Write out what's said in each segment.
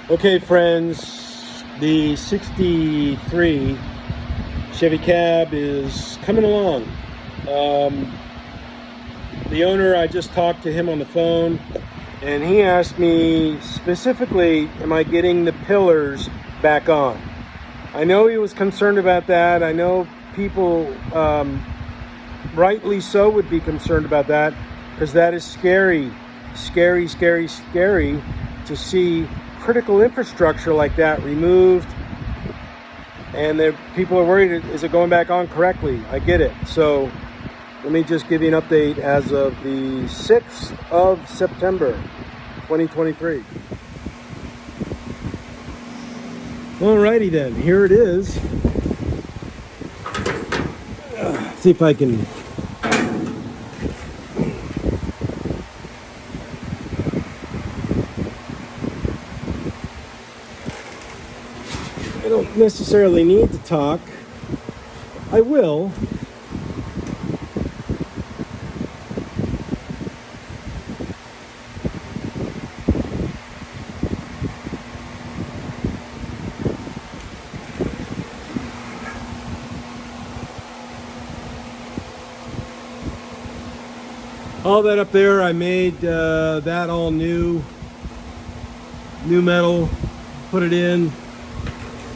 Okay, friends, the 63 Chevy cab is coming along. The owner, I just talked to him on the phone, and he asked me specifically, am I getting the pillars back on? I know he was concerned about that. I know people, rightly so, would be concerned about that, because that is scary to see critical infrastructure like that removed, and people are worried, is it going back on correctly? I get it. So let me just give you an update as of the 6th of September 2023. Alrighty then, here it is. See if I can I don't necessarily need to talk. I will. All that up there, I made that all new metal, put it in.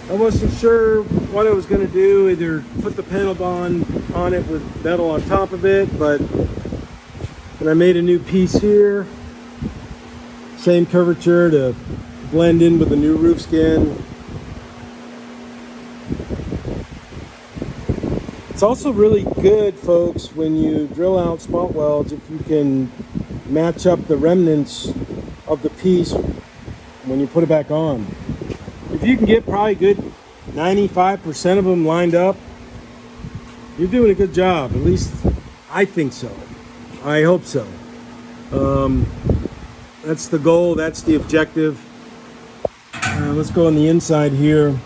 I wasn't sure what I was going to do, either put the panel on it with metal on top of it, but then I made a new piece here, same curvature to blend in with the new roof skin. It's also really good, folks, when you drill out spot welds, if you can match up the remnants of the piece when you put it back on. If you can get probably good 95% of them lined up, you're doing a good job. At least I think so. I hope so. That's the goal. That's the objective. Let's go on the inside here.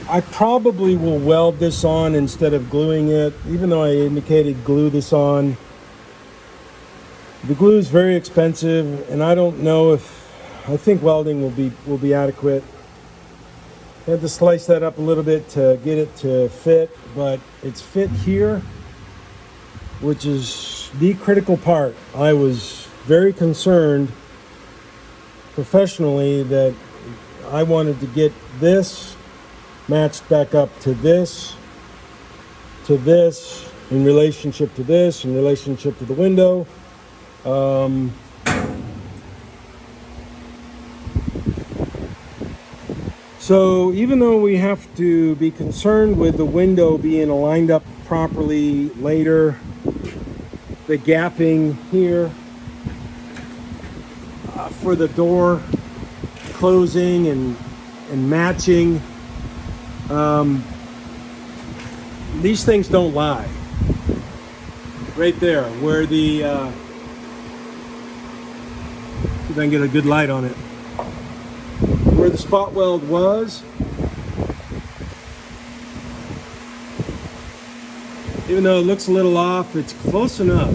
I probably will weld this on instead of gluing it, even though I indicated glue this on. The glue is very expensive, and I don't know I think welding will be adequate. I had to slice that up a little bit to get it to fit, but it's fit here, which is the critical part. I was very concerned professionally that I wanted to get this matched back up to this, in relationship to this, in relationship to the window. So even though we have to be concerned with the window being aligned up properly later, the gapping here for the door closing and matching, these things don't lie. Right there, where the see if I can get a good light on it. Where the spot weld was, even though it looks a little off, it's close enough.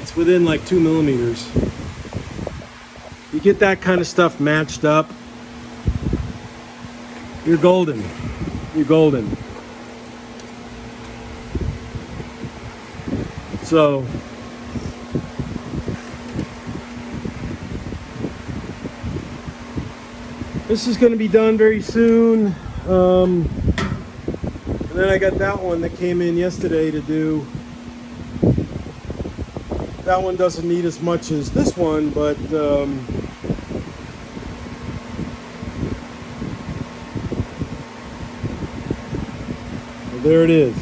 It's within like 2 millimeters. You get that kind of stuff matched up, you're golden. You're golden. So this is going to be done very soon. And then I got that one that came in yesterday to do. That one doesn't need as much as this one, but there it is.